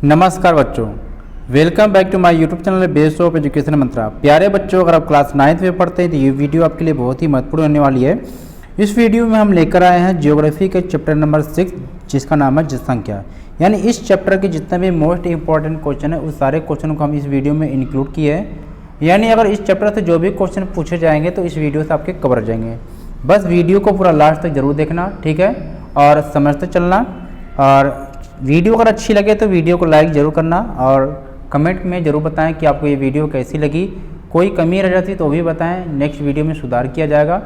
नमस्कार बच्चों, welcome back to my YouTube channel best of education Mantra. प्यारे बच्चों, अगर आप क्लास 9th में पढ़ते हैं तो ये वीडियो आपके लिए बहुत ही महत्वपूर्ण होने वाली है। इस वीडियो में हम लेकर आए हैं ज्योग्राफी के चैप्टर नंबर 6 जिसका नाम है जनसंख्या। यानी इस चैप्टर के जितने भी मोस्ट इंपॉर्टेंट क्वेश्चन है उस सारे क्वेश्चन को हम इस वीडियो में इंक्लूड किए हैं। यानी अगर इस चैप्टर से जो भी क्वेश्चन पूछे जाएंगे तो इस वीडियो से आपके कवर हो जाएंगे। बस वीडियो को पूरा लास्ट तक जरूर देखना, ठीक है, और समझते चलना। और वीडियो अगर अच्छी लगे तो वीडियो को लाइक ज़रूर करना और कमेंट में ज़रूर बताएं कि आपको ये वीडियो कैसी लगी। कोई कमी रह जाती तो भी बताएं, नेक्स्ट वीडियो में सुधार किया जाएगा।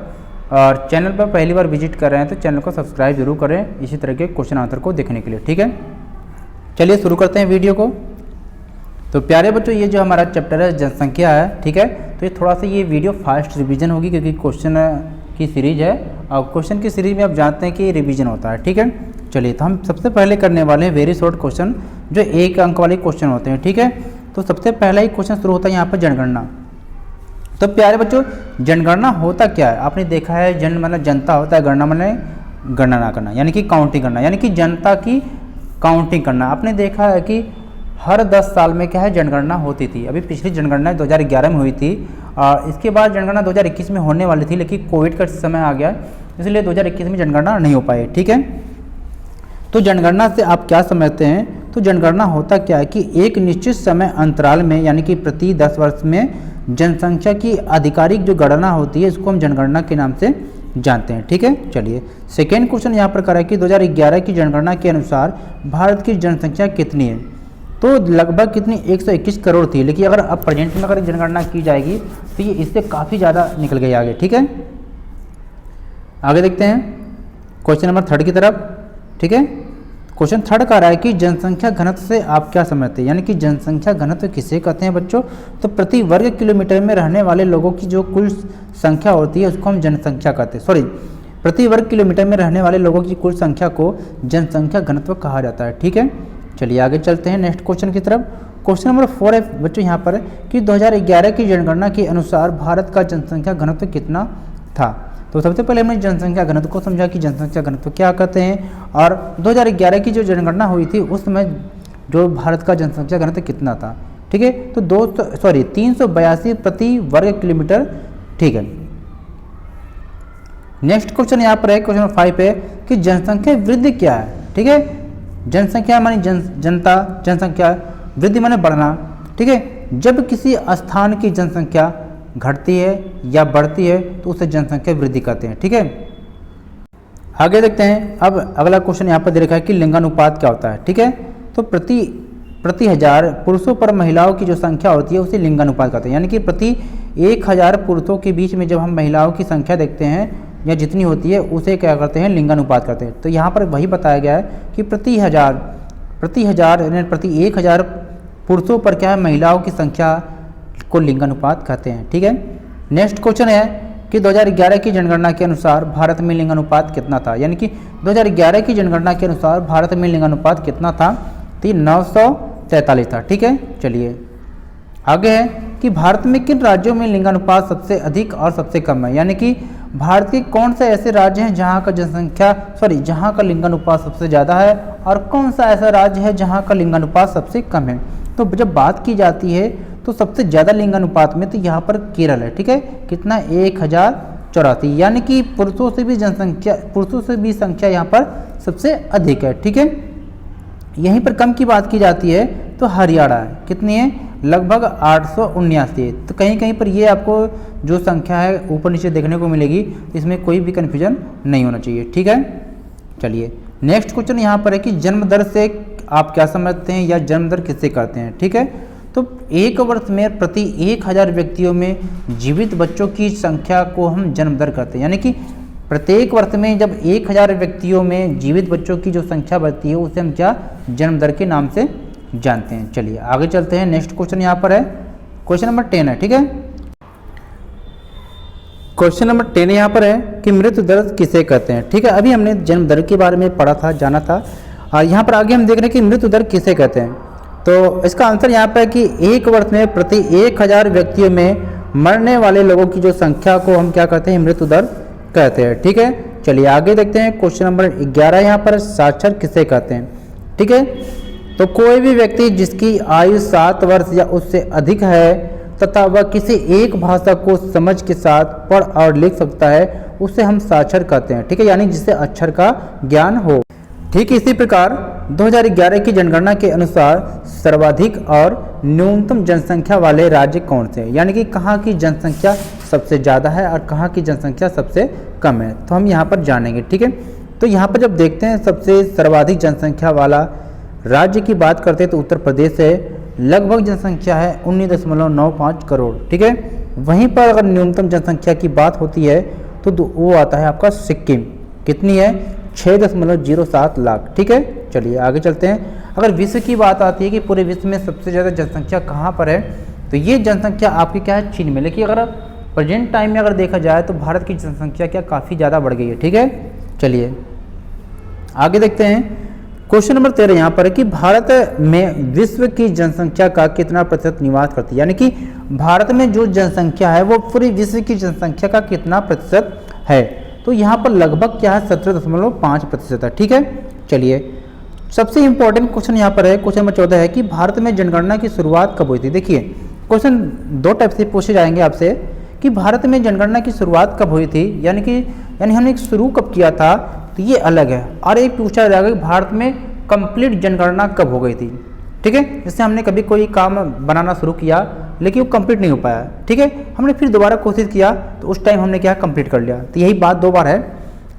और चैनल पर पहली बार विजिट कर रहे हैं तो चैनल को सब्सक्राइब जरूर करें इसी तरह के क्वेश्चन आंसर को देखने के लिए, ठीक है। चलिए शुरू करते हैं वीडियो को। तो प्यारे बच्चों, ये जो हमारा चैप्टर है जनसंख्या है, ठीक है। तो ये थोड़ा सा ये वीडियो फास्ट रिवीजन होगी क्योंकि क्वेश्चन की सीरीज है और क्वेश्चन की सीरीज में आप जानते हैं कि रिवीजन होता है, ठीक है। चलिए, तो हम सबसे पहले करने वाले हैं वेरी शॉर्ट क्वेश्चन जो 1 अंक वाले क्वेश्चन होते हैं, ठीक है। तो सबसे पहला ही क्वेश्चन शुरू होता है यहाँ पर जनगणना। तो प्यारे बच्चों, जनगणना होता क्या है? आपने देखा है जन मतलब जनता होता है, गणना मतलब गणना करना यानी कि काउंटिंग करना, यानी कि जनता की काउंटिंग करना। आपने देखा है कि हर 10 साल में क्या है जनगणना होती थी। अभी पिछली जनगणना 2011 में हुई थी और इसके बाद जनगणना 2021 में होने वाली थी, लेकिन कोविड का समय आ गया इसलिए 2021 में जनगणना नहीं हो पाई, ठीक है। तो जनगणना से आप क्या समझते हैं? तो जनगणना होता क्या है कि एक निश्चित समय अंतराल में यानी कि प्रति 10 वर्ष में जनसंख्या की आधिकारिक जो गणना होती है इसको हम जनगणना के नाम से जानते हैं, ठीक है। चलिए, सेकेंड क्वेश्चन यहाँ पर करा है कि 2011 की जनगणना के अनुसार भारत की जनसंख्या कितनी है? तो लगभग कितनी 121 करोड़ थी, लेकिन अगर अब प्रेजेंट में अगर जनगणना की जाएगी तो ये इससे काफ़ी ज़्यादा निकल गई आगे, ठीक है। आगे देखते हैं क्वेश्चन नंबर 3 की तरफ, ठीक है। क्वेश्चन 3 का रहा है कि जनसंख्या घनत्व से आप क्या समझते हैं? यानी कि जनसंख्या घनत्व किसे कहते हैं बच्चों? तो प्रति वर्ग किलोमीटर में रहने वाले लोगों की जो कुल संख्या होती है उसको हम जनसंख्या कहते हैं। सॉरी, प्रति वर्ग किलोमीटर में रहने वाले लोगों की कुल संख्या को जनसंख्या घनत्व कहा जाता है, ठीक है। चलिए आगे चलते हैं नेक्स्ट क्वेश्चन की तरफ। क्वेश्चन नंबर 4 है बच्चों यहाँ पर कि 2011 की जनगणना के अनुसार भारत का जनसंख्या घनत्व कितना था? तो सबसे पहले हमने जनसंख्या घनत्व को समझा कि जनसंख्या घनत्व क्या कहते हैं और 2011 की जो जनगणना हुई थी उस समय जो भारत का जनसंख्या घनत्व कितना था, ठीक है। तो 382 प्रति वर्ग किलोमीटर, ठीक है। नेक्स्ट क्वेश्चन यहाँ पर है क्वेश्चन नंबर 5 पे कि जनसंख्या वृद्धि क्या है, ठीक है। जनसंख्या मानी जनता, जनसंख्या वृद्धि माने बढ़ना, ठीक है। जब किसी स्थान की जनसंख्या घटती है या बढ़ती है तो उसे जनसंख्या वृद्धि कहते हैं, ठीक है। आगे देखते हैं। अब अगला क्वेश्चन यहाँ पर दे रखा है कि लिंगानुपात क्या होता है, ठीक है। तो प्रति 1000 पुरुषों पर महिलाओं की जो संख्या होती है उसे लिंगानुपात कहते हैं। यानी कि प्रति 1000 पुरुषों के बीच में जब हम महिलाओं की संख्या देखते हैं या जितनी होती है उसे क्या करते हैं? लिंगानुपात करते हैं। तो यहाँ पर वही बताया गया है कि प्रति 1000 यानी प्रति 1000 पुरुषों पर क्या है महिलाओं की संख्या को लिंगानुपात कहते हैं, ठीक है। नेक्स्ट क्वेश्चन है कि 2011 की जनगणना के अनुसार भारत में लिंगानुपात कितना था? यानी कि 2011 की जनगणना के अनुसार भारत में लिंगानुपात कितना था? तो 943 था, ठीक है। चलिए आगे है कि भारत में किन राज्यों में लिंगानुपात सबसे अधिक और सबसे कम है? यानी कि भारत के कौन से ऐसे राज्य हैं जहाँ का लिंगानुपात सबसे ज़्यादा है और कौन सा ऐसा राज्य है जहाँ का लिंगानुपात सबसे कम है? तो जब बात की जाती है तो सबसे ज़्यादा लिंगानुपात में तो यहाँ पर केरल है, ठीक है। कितना? 1084, यानी कि पुरुषों से भी संख्या यहाँ पर सबसे अधिक है, ठीक है। यहीं पर कम की बात की जाती है तो हरियाणा है, कितनी है? लगभग 879। तो कहीं कहीं पर ये आपको जो संख्या है ऊपर नीचे देखने को मिलेगी, इसमें कोई भी कन्फ्यूजन नहीं होना चाहिए, ठीक है। चलिए नेक्स्ट क्वेश्चन यहाँ पर है कि जन्म दर से आप क्या समझते हैं या जन्म दर किससे करते हैं, ठीक है। तो एक वर्ष में प्रति 1000 व्यक्तियों में जीवित बच्चों की संख्या को हम जन्म दर कहते हैं। यानी कि प्रत्येक वर्ष में जब 1000 व्यक्तियों में जीवित बच्चों की जो संख्या बढ़ती है उसे हम क्या जन्म दर के नाम से जानते हैं। चलिए आगे चलते हैं। नेक्स्ट क्वेश्चन यहाँ पर है क्वेश्चन नंबर 10 है, ठीक है। क्वेश्चन नंबर 10 यहाँ पर है कि मृत्यु दर किसे कहते हैं, ठीक है। अभी हमने जन्म दर के बारे में पढ़ा था, जाना था, और यहाँ पर आगे हम देख रहे हैं कि मृत्यु दर किसे कहते हैं। तो इसका आंसर यहाँ पर है कि एक वर्ष में प्रति 1000 व्यक्तियों में मरने वाले लोगों की जो संख्या को हम क्या कहते हैं? मृत्यु दर कहते हैं, ठीक है। चलिए आगे देखते हैं क्वेश्चन नंबर 11 यहाँ पर साक्षर किसे कहते हैं, ठीक है। तो कोई भी व्यक्ति जिसकी आयु 7 वर्ष या उससे अधिक है तथा वह किसी एक भाषा को समझ के साथ पढ़ और लिख सकता है उसे हम साक्षर कहते हैं। ठीक है, यानी जिसे अक्षर का ज्ञान हो। ठीक इसी प्रकार 2011 की जनगणना के अनुसार सर्वाधिक और न्यूनतम जनसंख्या वाले राज्य कौन से हैं, यानी कि कहाँ की जनसंख्या सबसे ज़्यादा है और कहाँ की जनसंख्या सबसे कम है, तो हम यहाँ पर जानेंगे। ठीक है, तो यहाँ पर जब देखते हैं सबसे सर्वाधिक जनसंख्या वाला राज्य की बात करते हैं तो उत्तर प्रदेश है, लगभग जनसंख्या है 19.95 करोड़। ठीक है, वहीं पर अगर न्यूनतम जनसंख्या की बात होती है तो वो आता है आपका सिक्किम, कितनी है 6.07 लाख। ठीक है, चलिए आगे चलते हैं। अगर विश्व की बात आती है कि पूरे विश्व में सबसे ज़्यादा जनसंख्या कहाँ पर है, तो ये जनसंख्या आपकी क्या है चीन में, लेकिन अगर प्रेजेंट टाइम में अगर देखा जाए तो भारत की जनसंख्या क्या काफ़ी ज़्यादा बढ़ गई है। ठीक है, चलिए आगे देखते हैं। क्वेश्चन नंबर 13 यहाँ पर है कि भारत में विश्व की जनसंख्या का कितना प्रतिशत निवास करती है, यानी कि भारत में जो जनसंख्या है वो पूरी विश्व की जनसंख्या का कितना प्रतिशत है, तो यहाँ पर लगभग क्या है 17.5% है। ठीक है, चलिए सबसे इंपॉर्टेंट क्वेश्चन यहाँ पर है, क्वेश्चन नंबर 14 है कि भारत में जनगणना की शुरुआत कब हुई थी। देखिए क्वेश्चन दो टाइप से पूछे जाएंगे आपसे कि भारत में जनगणना की शुरुआत कब हुई थी, यानी हमने शुरू कब किया था, तो ये अलग है। और एक पूछा जाएगा कि भारत में कंप्लीट जनगणना कब हो गई थी। ठीक है, जैसे हमने कभी कोई काम बनाना शुरू किया लेकिन वो कंप्लीट नहीं हो पाया। ठीक है, हमने फिर दोबारा कोशिश किया तो उस टाइम हमने क्या कंप्लीट कर लिया, तो यही बात दो बार है।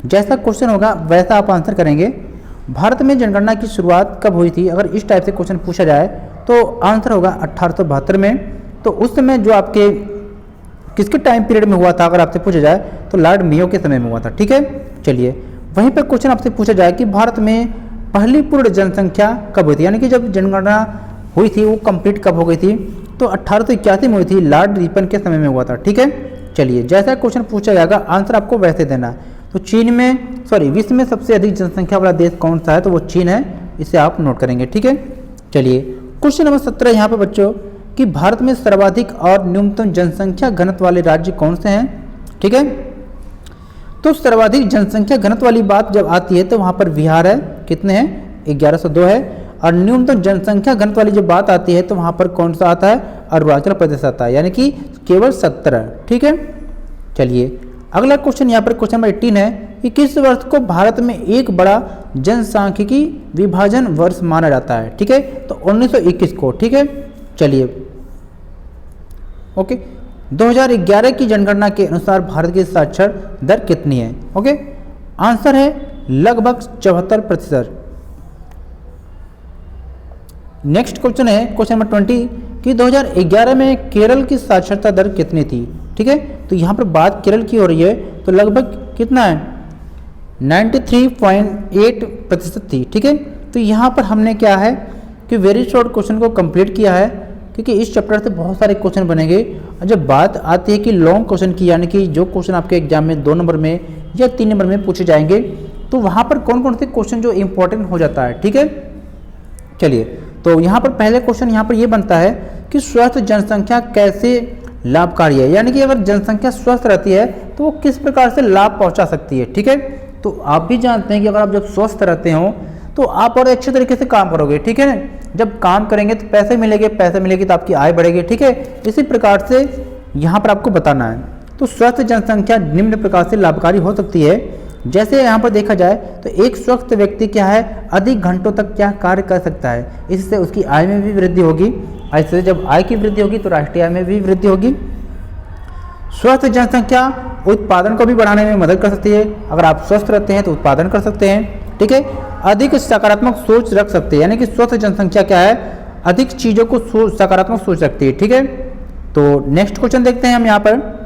जैसा क्वेश्चन होगा वैसा आप आंसर करेंगे। भारत में जनगणना की शुरुआत कब हुई थी, अगर इस टाइप से क्वेश्चन पूछा जाए तो आंसर होगा 1872 में। तो उस समय जो आपके किसके टाइम पीरियड में हुआ था अगर आपसे पूछा जाए तो लॉर्ड मेयो के समय में हुआ था। ठीक है, चलिए वहीं पर क्वेश्चन आपसे पूछा जाए कि भारत में पहली पूर्ण जनसंख्या कब हुई थी, यानी कि जब जनगणना हुई थी वो कंप्लीट कब हो गई थी, तो 1881 में हुई थी, लॉर्ड रिपन के समय में हुआ था। ठीक है, चलिए जैसा क्वेश्चन पूछा जाएगा आंसर आपको वैसे देना। तो विश्व में सबसे अधिक जनसंख्या वाला देश कौन सा है, तो वो चीन है, इसे आप नोट करेंगे। ठीक है, चलिए क्वेश्चन नंबर 17 यहाँ पर बच्चों कि भारत में सर्वाधिक और न्यूनतम जनसंख्या घनत्व वाले राज्य कौन से हैं। ठीक है, तो सर्वाधिक जनसंख्या घनत्व वाली बात जब आती है तो वहाँ पर बिहार है, कितने हैं 1102 है। और न्यूनतम जनसंख्या घनत्व वाली जब बात आती है तो वहाँ पर कौन सा आता है, अरुणाचल प्रदेश आता है, यानी कि केवल 17। ठीक है, चलिए अगला क्वेश्चन यहाँ पर क्वेश्चन नंबर 18 है कि किस वर्ष को भारत में एक बड़ा जनसांख्यिकी विभाजन वर्ष माना जाता है। ठीक है, तो 1921 को। ठीक है, चलिए ओके 2011 की जनगणना के अनुसार भारत की साक्षर दर कितनी है। ओके, आंसर है लगभग 74%। नेक्स्ट क्वेश्चन है क्वेश्चन नंबर 20 कि 2011 में केरल की साक्षरता दर कितनी थी। ठीक है, तो यहाँ पर बात केरल की हो रही है, तो लगभग कितना है 93.8% थी। ठीक है, तो यहाँ पर हमने क्या है कि वेरी शॉर्ट क्वेश्चन को कंप्लीट किया है, क्योंकि इस चैप्टर से बहुत सारे क्वेश्चन बनेंगे। और जब बात आती है कि लॉन्ग क्वेश्चन की, यानी कि जो क्वेश्चन आपके एग्जाम में 2 नंबर में या 3 नंबर में पूछे जाएंगे, तो वहाँ पर कौन कौन से क्वेश्चन जो इंपॉर्टेंट हो जाता है। ठीक है, चलिए तो यहाँ पर पहले क्वेश्चन यहाँ पर ये बनता है कि स्वस्थ जनसंख्या कैसे लाभकारी है, यानी कि अगर जनसंख्या स्वस्थ रहती है तो वो किस प्रकार से लाभ पहुँचा सकती है। ठीक है, तो आप भी जानते हैं कि अगर आप जब स्वस्थ रहते हो तो आप और अच्छे तरीके से काम करोगे। ठीक है ना, जब काम करेंगे तो पैसे मिलेगी तो आपकी आय बढ़ेगी। ठीक है, इसी प्रकार से यहाँ पर आपको बताना है। तो स्वस्थ जनसंख्या निम्न प्रकार से लाभकारी हो सकती है। जैसे यहाँ पर देखा जाए तो एक स्वस्थ व्यक्ति क्या है अधिक घंटों तक क्या कार्य कर सकता है, इससे उसकी आय में भी वृद्धि होगी। ऐसे जब आय की वृद्धि होगी तो राष्ट्रीय आय में भी वृद्धि होगी। स्वस्थ जनसंख्या उत्पादन को भी बढ़ाने में मदद कर सकती है। अगर आप स्वस्थ रहते हैं तो उत्पादन कर सकते हैं। ठीक है, अधिक सकारात्मक सोच रख सकते हैं, यानी कि स्वस्थ जनसंख्या क्या है अधिक चीज़ों को सकारात्मक सोच रखती है। ठीक है, तो नेक्स्ट क्वेश्चन देखते हैं हम यहाँ पर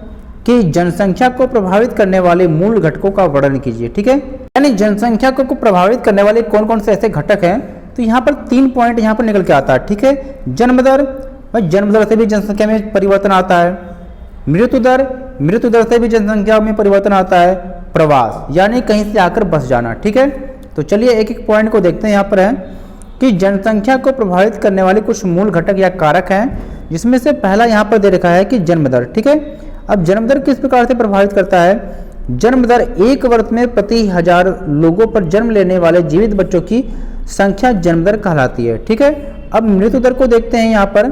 कि जनसंख्या को प्रभावित करने वाले मूल घटकों का वर्णन कीजिए। ठीक है, यानी जनसंख्या को प्रभावित करने वाले कौन कौन से ऐसे घटक हैं, तो यहाँ पर 3 पॉइंट यहाँ पर निकल के आता है। ठीक है, जन्म दर से भी जनसंख्या में परिवर्तन आता है। मृत्यु दर से भी जनसंख्या में परिवर्तन आता है। प्रवास यानी कहीं से आकर बस जाना। ठीक है, तो चलिए एक एक पॉइंट को देखते हैं। यहाँ पर है कि जनसंख्या को प्रभावित करने वाले कुछ मूल घटक या कारक हैं, जिसमें से पहला यहाँ पर दे रखा है कि जन्म दर। ठीक है, अब जन्म दर किस प्रकार से प्रभावित करता है, जन्म दर एक वर्ष में प्रति 1000 लोगों पर जन्म लेने वाले जीवित बच्चों की संख्या जन्म दर कहलाती है। ठीक है, अब मृत्यु दर को देखते हैं यहाँ पर।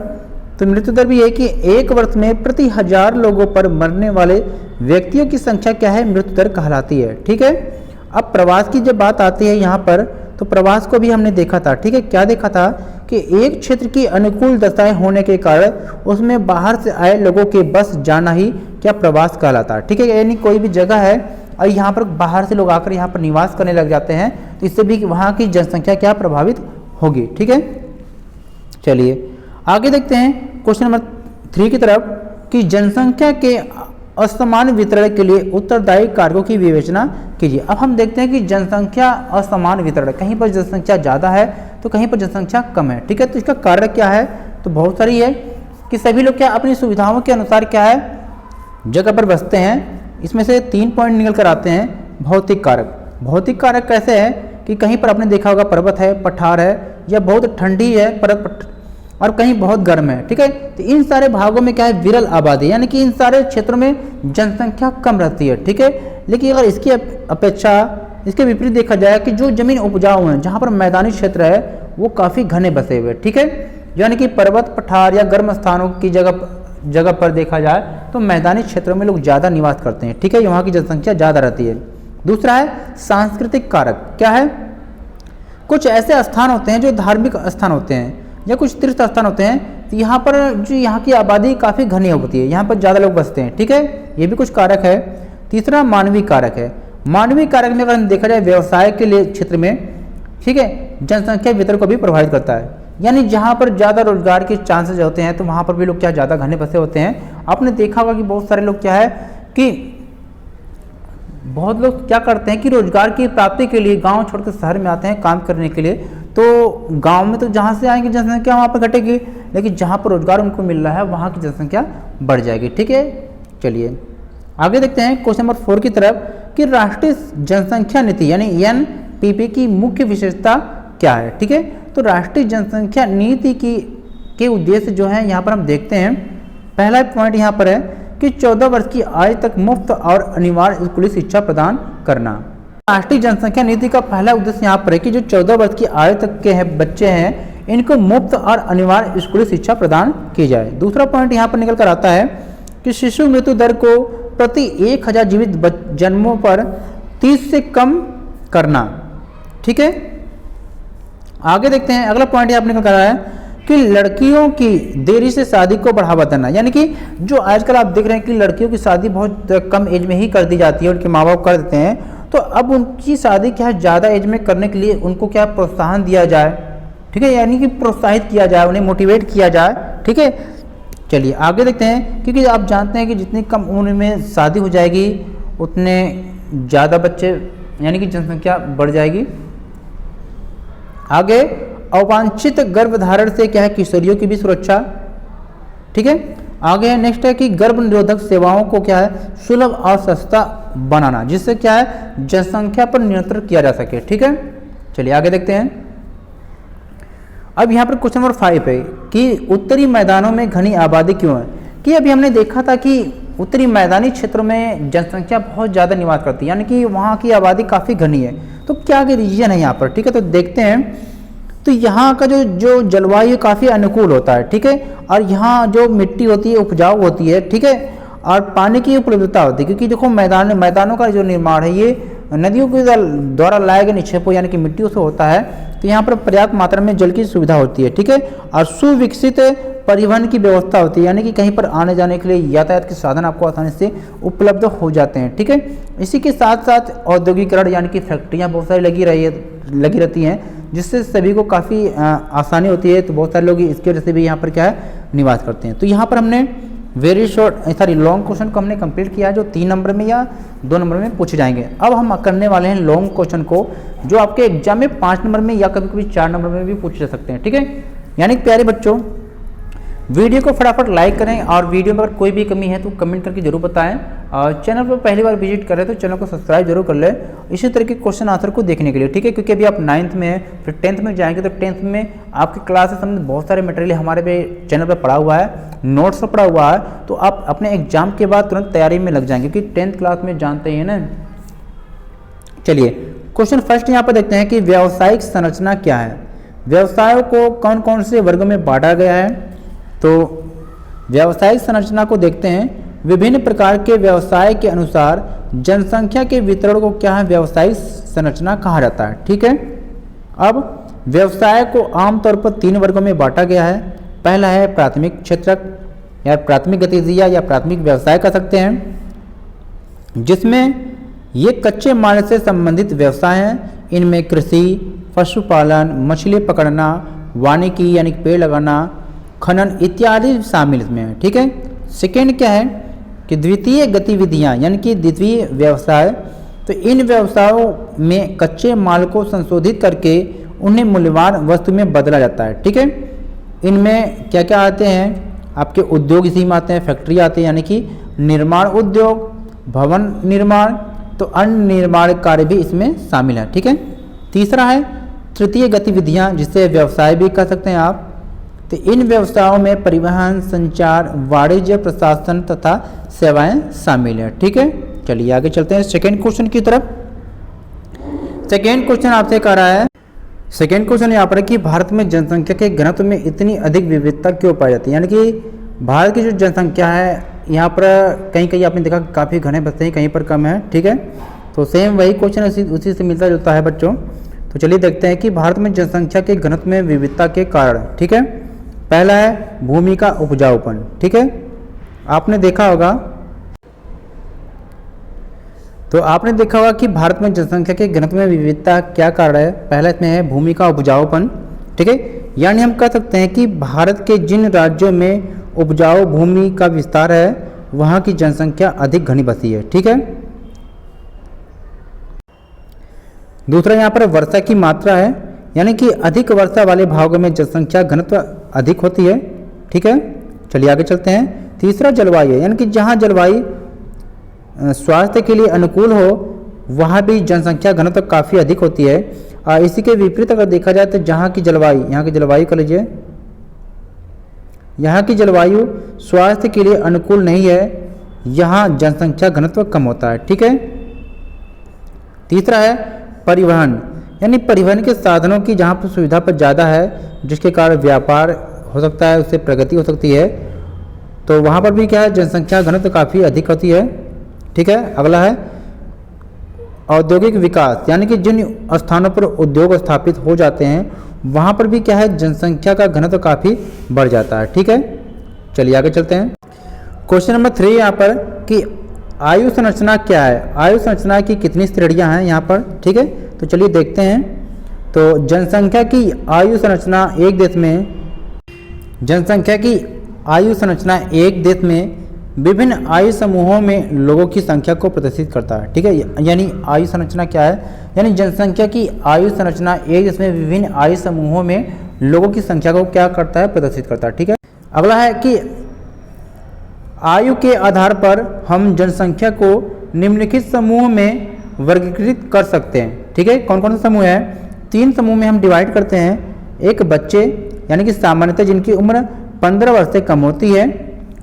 तो मृत्यु दर भी है कि एक वर्ष में प्रति 1000 लोगों पर मरने वाले व्यक्तियों की संख्या क्या है, मृत्यु दर कहलाती है। ठीक है, अब प्रवास की जब बात आती है यहाँ पर, तो प्रवास को भी हमने देखा था। ठीक है, क्या देखा था कि एक क्षेत्र की अनुकूल दशाएं होने के कारण उसमें बाहर से आए लोगों के बस जाना ही क्या प्रवास कहलाता है। ठीक है, यानी कोई भी जगह है और यहाँ पर बाहर से लोग आकर यहाँ पर निवास करने लग जाते हैं, तो इससे भी वहाँ की जनसंख्या क्या प्रभावित होगी। ठीक है, चलिए आगे देखते हैं क्वेश्चन नंबर 3 की तरफ कि जनसंख्या के असमान वितरण के लिए उत्तरदायी कारकों की विवेचना कीजिए। अब हम देखते हैं कि जनसंख्या असमान वितरण, कहीं पर जनसंख्या ज़्यादा है तो कहीं पर जनसंख्या कम है। ठीक है, तो इसका कारण क्या है, तो बहुत सारी है कि सभी लोग क्या अपनी सुविधाओं के अनुसार क्या है जगह पर बसते हैं। इसमें से 3 पॉइंट निकल कर आते हैं। भौतिक कारक, भौतिक कारक कैसे है कि कहीं पर आपने देखा होगा पर्वत है, पठार है, या बहुत ठंडी है पर्वत और कहीं बहुत गर्म है। ठीक है, तो इन सारे भागों में क्या है, विरल आबादी, यानी कि इन सारे क्षेत्रों में जनसंख्या कम रहती है। ठीक है, लेकिन अगर इसकी अपेक्षा इसके विपरीत देखा जाए कि जो जमीन उपजाऊ है, जहाँ पर मैदानी क्षेत्र है, वो काफ़ी घने बसे हुए। ठीक है, यानी कि पर्वत, पठार या गर्म स्थानों की जगह पर देखा जाए तो मैदानी क्षेत्रों में लोग ज़्यादा निवास करते हैं। ठीक है, वहाँ की जनसंख्या ज़्यादा रहती है। दूसरा है सांस्कृतिक कारक। क्या है, कुछ ऐसे स्थान होते हैं जो धार्मिक स्थान होते हैं या कुछ तीर्थ स्थान होते हैं, तो यहाँ पर जो यहाँ की आबादी काफ़ी घनी होती है, यहाँ पर ज़्यादा लोग बसते हैं। ठीक है, ये भी कुछ कारक है। तीसरा मानवीय कारक है। मानवीय कारक में अगर हम देखा जाए व्यवसाय के लिए क्षेत्र में, ठीक है, जनसंख्या वितरण को भी प्रभावित करता है। यानी जहाँ पर ज़्यादा रोजगार के चांसेस होते हैं तो वहाँ पर भी लोग क्या ज़्यादा घने बसे होते हैं। आपने देखा होगा कि बहुत सारे लोग क्या है कि बहुत लोग क्या करते हैं कि रोजगार की प्राप्ति के लिए गांव छोड़कर शहर में आते हैं काम करने के लिए। तो गांव में तो जहाँ से आएंगे जनसंख्या वहाँ पर घटेगी, लेकिन जहाँ पर रोजगार उनको मिल रहा है वहाँ की जनसंख्या बढ़ जाएगी। ठीक है, चलिए आगे देखते हैं क्वेश्चन नंबर 4 की तरफ कि राष्ट्रीय जनसंख्या नीति यानी NPP की मुख्य विशेषता क्या है। ठीक है, तो राष्ट्रीय जनसंख्या नीति के उद्देश्य जो है यहाँ पर हम देखते हैं। पहला पॉइंट यहाँ पर है कि 14 वर्ष की आयु तक मुफ्त और अनिवार्य स्कूली शिक्षा प्रदान करना। राष्ट्रीय जनसंख्या नीति का पहला उद्देश्य यहाँ पर है कि जो 14 वर्ष की आयु तक के बच्चे हैं इनको मुफ्त और अनिवार्य स्कूली शिक्षा प्रदान की जाए। दूसरा पॉइंट यहाँ पर निकल कर आता है कि शिशु मृत्यु दर को प्रति 1000 जीवित जन्मों पर 30 से कम करना। ठीक है, आगे देखते हैं अगला पॉइंट यहाँ पर निकल कर आया है कि लड़कियों की देरी से शादी को बढ़ावा देना। यानी कि जो आजकल आप देख रहे हैं कि लड़कियों की शादी बहुत कम एज में ही कर दी जाती है, उनके माँ बाप कर देते हैं, तो अब उनकी शादी क्या है ज़्यादा एज में करने के लिए उनको क्या प्रोत्साहन दिया जाए। ठीक है, यानी कि प्रोत्साहित किया जाए, उन्हें मोटिवेट किया जाए। ठीक है, चलिए आगे देखते हैं, क्योंकि आप जानते हैं कि जितनी कम उम्र में शादी हो जाएगी उतने ज़्यादा बच्चे यानी कि जनसंख्या बढ़ जाएगी। आगे अवांछित गर्भधारण से क्या है किशोरियों की भी सुरक्षा। ठीक है, आगे नेक्स्ट है कि गर्भ निरोधक सेवाओं को क्या है सुलभ और सस्ता बनाना, जिससे क्या है जनसंख्या पर नियंत्रण किया जा सके। ठीक है, चलिए आगे देखते हैं। अब यहाँ पर क्वेश्चन नंबर 5 है कि उत्तरी मैदानों में घनी आबादी क्यों है। कि अभी हमने देखा था कि उत्तरी मैदानी क्षेत्रों में जनसंख्या बहुत ज़्यादा निवास करती है, यानी कि वहाँ की आबादी काफ़ी घनी है। तो क्या रीजन है यहाँ पर। ठीक है, तो देखते हैं। तो यहाँ का जो जलवायु काफ़ी अनुकूल होता है। ठीक है, और यहाँ जो मिट्टी होती है उपजाऊ होती है। ठीक है, और पानी की उपलब्धता होती है, क्योंकि देखो मैदानों का जो निर्माण है ये नदियों के द्वारा लाए गए निक्षेपों यानी कि मिट्टियों से होता है। तो यहाँ पर पर्याप्त मात्रा में जल की सुविधा होती है। ठीक है, और सुविकसित परिवहन की व्यवस्था होती है, यानी कि कहीं पर आने जाने के लिए यातायात के साधन आपको आसानी से उपलब्ध हो जाते हैं। ठीक है, इसी के साथ साथ औद्योगिकरण यानी कि फैक्ट्रियाँ बहुत सारी लगी रहती हैं, जिससे सभी को काफ़ी आसानी होती है। तो बहुत सारे लोग इसकी वजह से भी यहाँ पर क्या है निवास करते हैं। तो यहाँ पर हमने लॉन्ग क्वेश्चन को हमने कंप्लीट किया है, जो 3 नंबर में या 2 नंबर में पूछे जाएंगे। अब हम करने वाले हैं लॉन्ग क्वेश्चन को, जो आपके एग्जाम में 5 नंबर में या कभी कभी 4 नंबर में भी पूछे जा सकते हैं। ठीक है, यानी प्यारे बच्चों वीडियो को फटाफट लाइक करें और वीडियो में अगर कोई भी कमी है तो कमेंट करके जरूर बताएं। और चैनल पर पहली बार विजिट कर रहे हैं तो चैनल को सब्सक्राइब जरूर कर लें इसी तरह के क्वेश्चन आंसर को देखने के लिए। ठीक है, क्योंकि अभी आप 9th में हैं, फिर 10th में जाएंगे तो 10th में आपकी क्लासेस में बहुत सारे मटेरियल हमारे पे चैनल पर पड़ा हुआ है, नोट्स पर पड़ा हुआ है। तो आप अपने एग्जाम के बाद तुरंत तैयारी में लग जाएंगे, क्योंकि 10th क्लास में जानते ही हैं ना। चलिए क्वेश्चन फर्स्ट यहाँ पर देखते हैं कि व्यावसायिक संरचना क्या है। व्यवसायों को कौन कौन से वर्ग में बांटा गया है। तो व्यावसायिक संरचना को देखते हैं, विभिन्न प्रकार के व्यवसाय के अनुसार जनसंख्या के वितरण को क्या है, व्यावसायिक संरचना कहा जाता है। ठीक है, अब व्यवसाय को आमतौर पर 3 वर्गों में बांटा गया है। पहला है प्राथमिक क्षेत्रक या प्राथमिक गतिविधियां या प्राथमिक व्यवसाय कह सकते हैं, जिसमें ये कच्चे माल से संबंधित व्यवसाय हैं। इनमें कृषि, पशुपालन, मछली पकड़ना, वानिकी यानी पेड़ लगाना, खनन इत्यादि शामिल इसमें है। ठीक है, सेकेंड क्या है कि द्वितीय गतिविधियां यानी कि द्वितीय व्यवसाय। तो इन व्यवसायों में कच्चे माल को संशोधित करके उन्हें मूल्यवान वस्तु में बदला जाता है। ठीक है, इनमें क्या क्या आते हैं, आपके उद्योग इसी में आते हैं, फैक्ट्री आते हैं यानी कि निर्माण उद्योग, भवन निर्माण, तो अन्य निर्माण कार्य भी इसमें शामिल है। ठीक है, तीसरा है तृतीय गतिविधियां, जिसे व्यवसाय भी कह सकते हैं आप। तो इन व्यवसायों में परिवहन, संचार, वाणिज्य, प्रशासन तथा सेवाएं शामिल है। ठीक है, चलिए आगे चलते हैं सेकेंड क्वेश्चन की तरफ। सेकेंड क्वेश्चन आपसे कह रहा है, सेकेंड क्वेश्चन यहाँ पर है कि भारत में जनसंख्या के घनत्व में इतनी अधिक विविधता क्यों पाई जाती है। यानी कि भारत की जो जनसंख्या है यहाँ पर कहीं कहीं आपने देखा काफ़ी घने बसते हैं, कहीं पर कम है। ठीक है, तो सेम वही क्वेश्चन उसी से मिलता जुलता है बच्चों। तो चलिए देखते हैं कि भारत में जनसंख्या के घनत्व में विविधता के कारण। ठीक है, पहला है भूमि का उपजाऊपन। ठीक है, आपने देखा होगा कि भारत में जनसंख्या के घनत्व में विविधता क्या कारण है। पहला इसमें है भूमि का उपजाऊपन। ठीक है, यानी हम कह सकते हैं कि भारत के जिन राज्यों में उपजाऊ भूमि का विस्तार है वहाँ की जनसंख्या अधिक घनी बसी है। ठीक है, दूसरा यहाँ पर वर्षा की मात्रा है, यानी कि अधिक वर्षा वाले भागों में जनसंख्या घनत्व अधिक होती है। ठीक है, चलिए आगे चलते हैं। तीसरा जलवायु है, यानी कि जहाँ जलवायु स्वास्थ्य के लिए अनुकूल हो वहाँ भी जनसंख्या घनत्व काफ़ी अधिक होती है। और इसी के विपरीत अगर देखा जाए तो यहाँ की जलवायु कर लीजिए, यहाँ की जलवायु स्वास्थ्य के लिए अनुकूल नहीं है, यहाँ जनसंख्या घनत्व कम होता है। ठीक है, तीसरा है परिवहन, यानी परिवहन के साधनों की जहाँ पर सुविधा पर ज़्यादा है, जिसके कारण व्यापार हो सकता है, उससे प्रगति हो सकती है, तो वहाँ पर भी क्या है, जनसंख्या घनत्व काफ़ी अधिक होती है। ठीक है, अगला है औद्योगिक विकास, यानी कि जिन स्थानों पर उद्योग स्थापित हो जाते हैं वहाँ पर भी क्या है, जनसंख्या का घनत्व काफ़ी बढ़ जाता है। ठीक है, चलिए आगे चलते हैं। क्वेश्चन नंबर 3 यहाँ पर कि आयु संरचना क्या है, आयु संरचना की कितनी श्रेणियाँ हैं यहाँ पर। ठीक है, तो चलिए देखते हैं। तो जनसंख्या की आयु संरचना एक देश में विभिन्न आयु समूहों में लोगों की संख्या को प्रदर्शित करता है। ठीक है, यानी आयु संरचना क्या है, यानी जनसंख्या की आयु संरचना एक देश में विभिन्न आयु समूहों में लोगों की संख्या को क्या करता है, प्रदर्शित करता है। ठीक है, अगला है कि आयु के आधार पर हम जनसंख्या को निम्नलिखित समूह में वर्गीकृत कर सकते हैं। ठीक है, कौन कौन से समूह हैं, 3 समूह में हम डिवाइड करते हैं। एक बच्चे, यानी कि सामान्यतः जिनकी उम्र 15 वर्ष से कम होती है।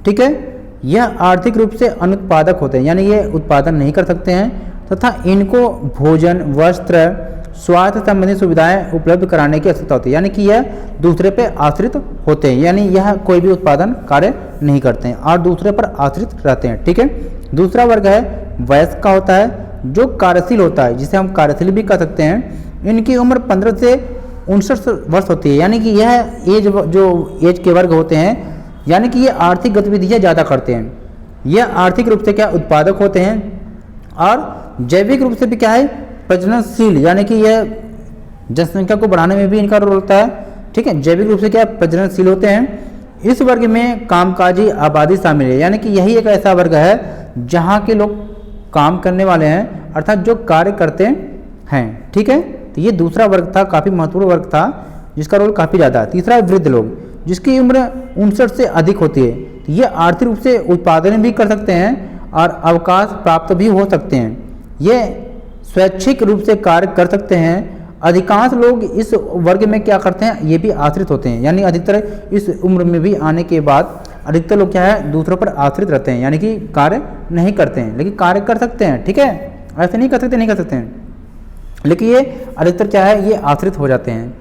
ठीक है, यह आर्थिक रूप से अनुत्पादक होते हैं, यानी ये उत्पादन नहीं कर सकते हैं, तथा इनको भोजन, वस्त्र, स्वास्थ्य संबंधी सुविधाएं उपलब्ध कराने की आवश्यकता होती है, यानी कि यह दूसरे पर आश्रित होते हैं, यानी यह कोई भी उत्पादन कार्य नहीं करते हैं और दूसरे पर आश्रित रहते हैं। ठीक है, दूसरा वर्ग है वयस्क का होता है, जो कार्यशील होता है, जिसे हम कार्यशील भी कह सकते हैं। इनकी उम्र 15 से 59 वर्ष होती है, यानी कि यह एज के वर्ग होते हैं, यानी कि ये आर्थिक गतिविधियाँ ज़्यादा करते हैं। यह आर्थिक रूप से क्या उत्पादक होते हैं और जैविक रूप से भी क्या है, प्रजननशील, यानी कि यह जनसंख्या को बढ़ाने में भी इनका रोल होता है। ठीक है, जैविक रूप से क्या प्रजननशील होते हैं। इस वर्ग में कामकाजी आबादी शामिल है, यानी कि यही एक ऐसा वर्ग है जहाँ के लोग काम करने वाले हैं, अर्थात जो कार्य करते हैं। ठीक है, तो ये दूसरा वर्ग था, काफ़ी महत्वपूर्ण वर्ग था, जिसका रोल काफ़ी ज़्यादा है। तीसरा वृद्ध लोग, जिसकी उम्र 59 से अधिक होती है, तो ये आर्थिक रूप से उत्पादन भी कर सकते हैं और अवकाश प्राप्त भी हो सकते हैं। ये स्वैच्छिक रूप से कार्य कर सकते हैं। अधिकांश लोग इस वर्ग में क्या करते हैं, ये भी आश्रित होते हैं, यानी अधिकतर इस उम्र में भी आने के बाद अधिकतर लोग क्या है, दूसरों पर आश्रित रहते हैं, यानी कि कार्य नहीं करते हैं, लेकिन कार्य कर सकते हैं। ठीक है, ऐसे नहीं कर सकते हैं। लेकिन ये अधिकतर क्या है, ये आश्रित हो जाते हैं।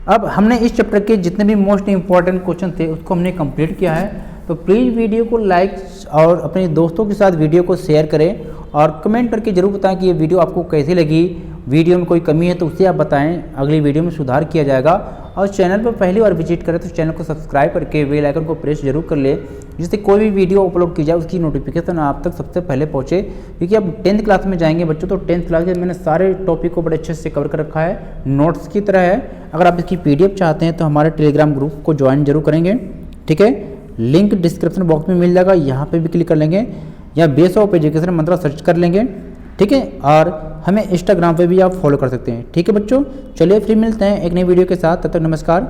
अब हमने इस चैप्टर के जितने भी मोस्ट इंपॉर्टेंट क्वेश्चन थे उसको हमने कंप्लीट किया है। तो प्लीज़ वीडियो को लाइक और अपने दोस्तों के साथ वीडियो को शेयर करें और कमेंट करके जरूर बताएं कि ये वीडियो आपको कैसी लगी। वीडियो में कोई कमी है तो उसे आप बताएं, अगली वीडियो में सुधार किया जाएगा। और चैनल पर पहली बार विजिट करें तो चैनल को सब्सक्राइब करके बेल आइकन को प्रेस जरूर कर ले, जिससे कोई भी वीडियो अपलोड की जाए उसकी नोटिफिकेशन आप तक सबसे पहले पहुंचे। क्योंकि अब 10th क्लास में जाएंगे बच्चों, तो 10th क्लास के मैंने सारे टॉपिक को बड़े अच्छे से कवर कर रखा है, नोट्स की तरह है। अगर आप इसकी PDF चाहते हैं तो हमारे टेलीग्राम ग्रुप को ज्वाइन जरूर करेंगे, ठीक है। लिंक डिस्क्रिप्शन बॉक्स में मिल जाएगा, यहाँ पे भी क्लिक कर लेंगे या base of education Mantra search कर लेंगे, ठीक है। और हमें इंस्टाग्राम पे भी आप फॉलो कर सकते हैं, ठीक है बच्चों। चलिए फिर मिलते हैं एक नई वीडियो के साथ, तब तक नमस्कार।